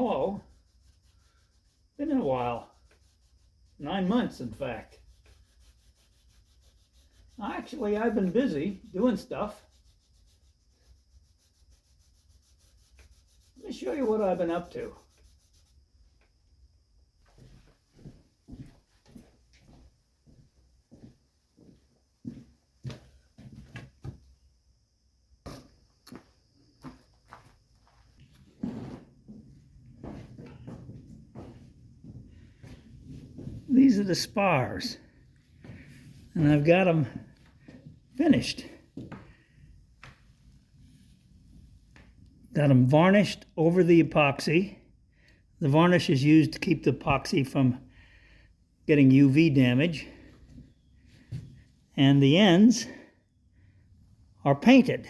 Hello. Been a while. 9 months, in fact. Actually, I've been busy doing stuff. Let me show you what I've been up to. These are the spars, and I've got them finished. Got them varnished over the epoxy. The varnish is used to keep the epoxy from getting UV damage. And the ends are painted.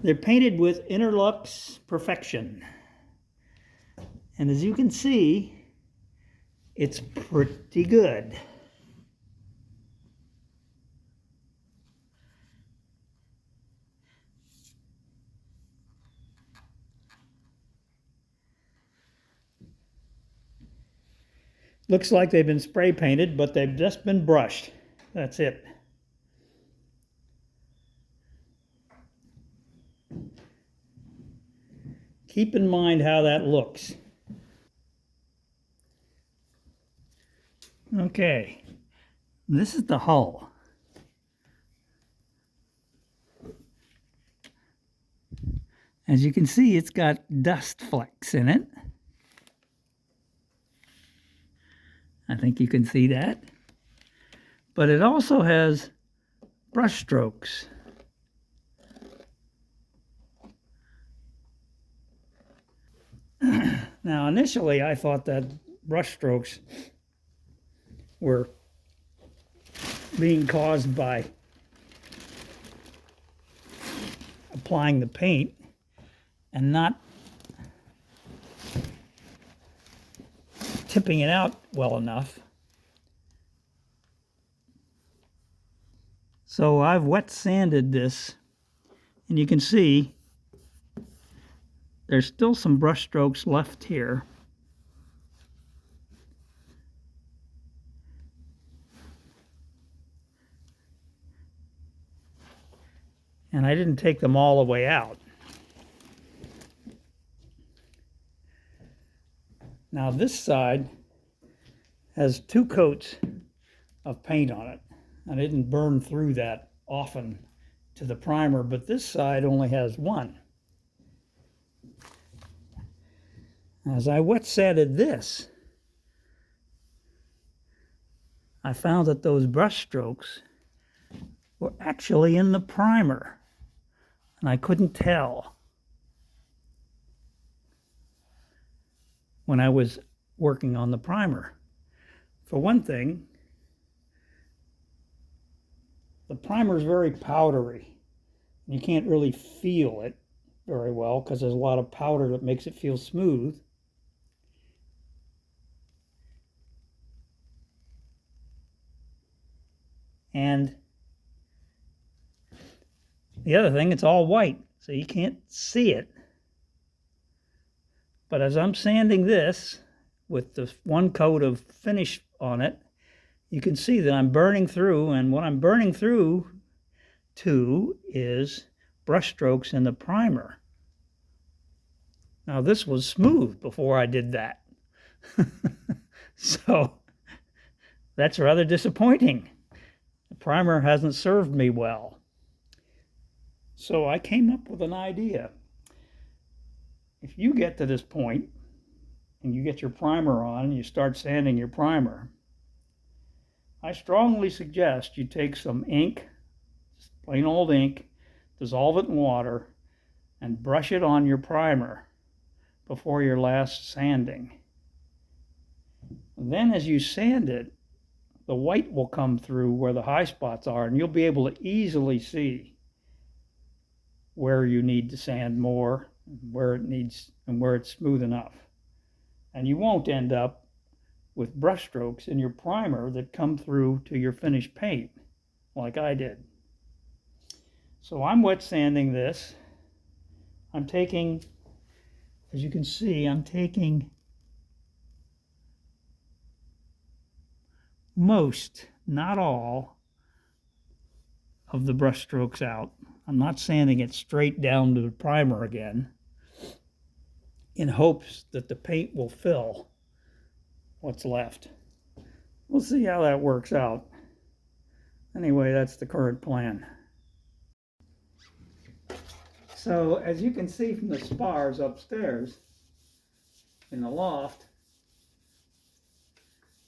They're painted with Interlux Perfection. And as you can see, it's pretty good. Looks like they've been spray painted, but they've just been brushed. That's it. Keep in mind how that looks. Okay, this is the hull. As you can see, it's got dust flecks in it. I think you can see that. But it also has brush strokes. Now, initially, I thought that brush strokes were being caused by applying the paint and not tipping it out well enough. So I've wet sanded this, and you can see there's still some brush strokes left here. And I didn't take them all the way out. Now this side has 2 coats of paint on it. I didn't burn through that often to the primer, but this side only has 1. As I wet sanded this, I found that those brush strokes were actually in the primer, and I couldn't tell when I was working on the primer. For one thing, the primer is very powdery. You can't really feel it very well because there's a lot of powder that makes it feel smooth. And the other thing, it's all white, so you can't see it. But as I'm sanding this with the 1 coat of finish on it, you can see that I'm burning through, and what I'm burning through to is brush strokes in the primer. Now this was smooth before I did that. So that's rather disappointing. The primer hasn't served me well. So I came up with an idea. If you get to this point and you get your primer on and you start sanding your primer, I strongly suggest you take some ink, just plain old ink, dissolve it in water, and brush it on your primer before your last sanding. And then as you sand it, the white will come through where the high spots are, and you'll be able to easily see where you need to sand more, where it needs, and where it's smooth enough. And you won't end up with brush strokes in your primer that come through to your finished paint, like I did. So I'm wet sanding this. I'm taking as you can see, I'm taking most, not all, of the brush strokes out. I'm not sanding it straight down to the primer again in hopes that the paint will fill what's left. We'll see how that works out. Anyway, that's the current plan. So as you can see from the spars upstairs in the loft,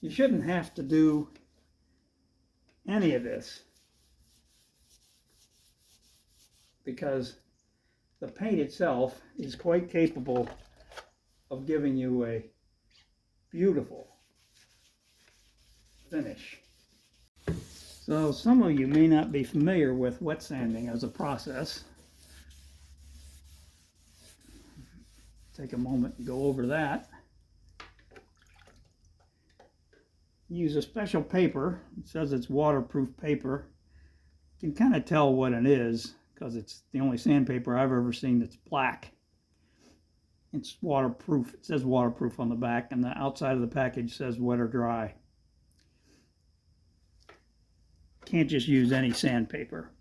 you shouldn't have to do any of this because the paint itself is quite capable of giving you a beautiful finish. So some of you may not be familiar with wet sanding as a process. Take a moment and go over that. Use a special paper. It says it's waterproof paper. You can kind of tell what it is because it's the only sandpaper I've ever seen that's black. It's waterproof. It says waterproof on the back, and the outside of the package says wet or dry. Can't just use any sandpaper.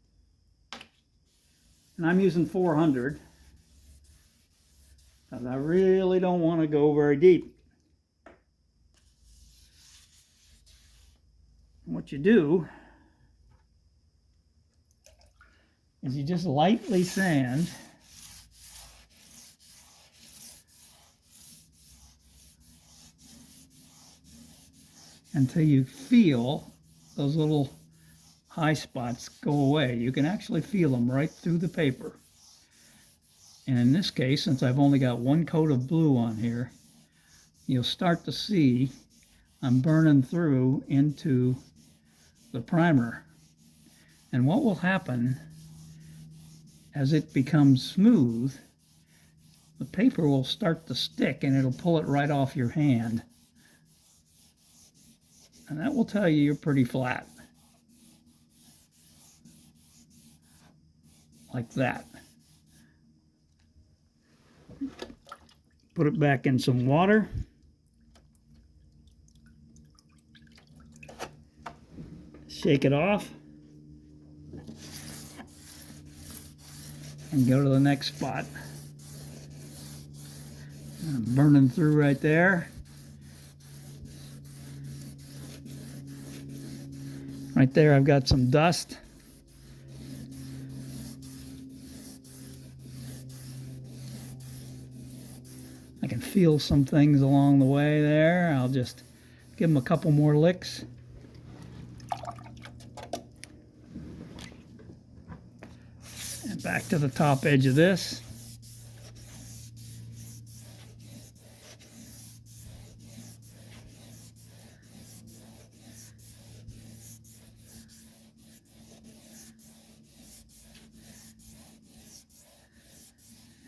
And I'm using 400 because I really don't want to go very deep. What you do is you just lightly sand until you feel those little high spots go away. You can actually feel them right through the paper. And in this case, since I've only got one coat of blue on here, you'll start to see I'm burning through into the primer. And what will happen as it becomes smooth, the paper will start to stick and it'll pull it right off your hand. And that will tell you you're pretty flat. Like that. Put it back in some water. Shake it off. And go to the next spot. I'm burning through right there. Right there I've got some dust. I can feel some things along the way there. I'll just give them a couple more licks. And back to the top edge of this.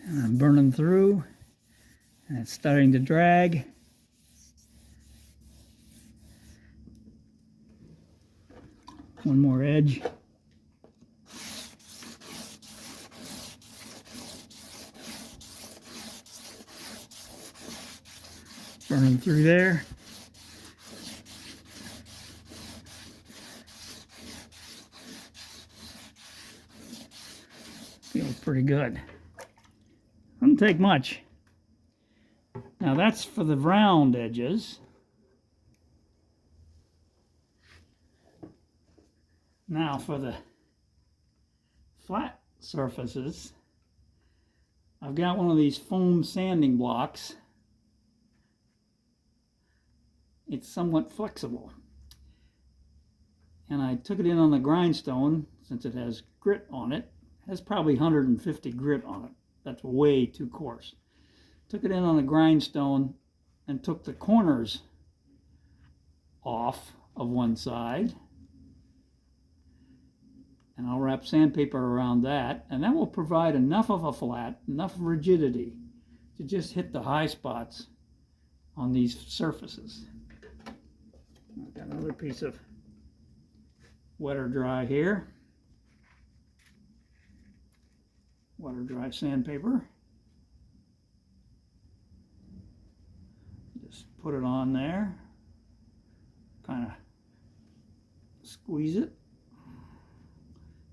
And I'm burning through. And it's starting to drag. One more edge. Burning through there. Feels pretty good. Doesn't take much. Now that's for the round edges. Now for the flat surfaces, I've got one of these foam sanding blocks. It's somewhat flexible. And I took it in on the grindstone, since it has grit on it. It has probably 150 grit on it. That's way too coarse. Took it in on the grindstone and took the corners off of one side. And I'll wrap sandpaper around that, and that will provide enough of a flat, enough rigidity to just hit the high spots on these surfaces. I've got another piece of wet or dry here. Wet or dry sandpaper. put it on there, kind of squeeze it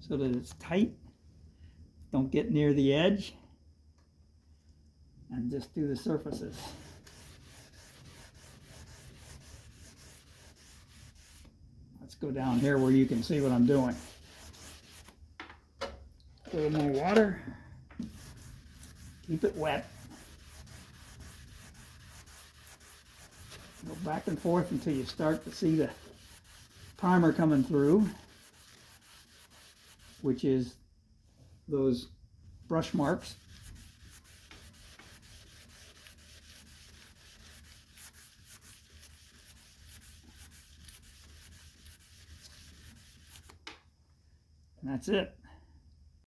so that it's tight. Don't get near the edge, and just do the surfaces. Let's go down here where you can see what I'm doing. A little more water. Keep it wet. Go back and forth until you start to see the primer coming through, which is those brush marks. And that's it.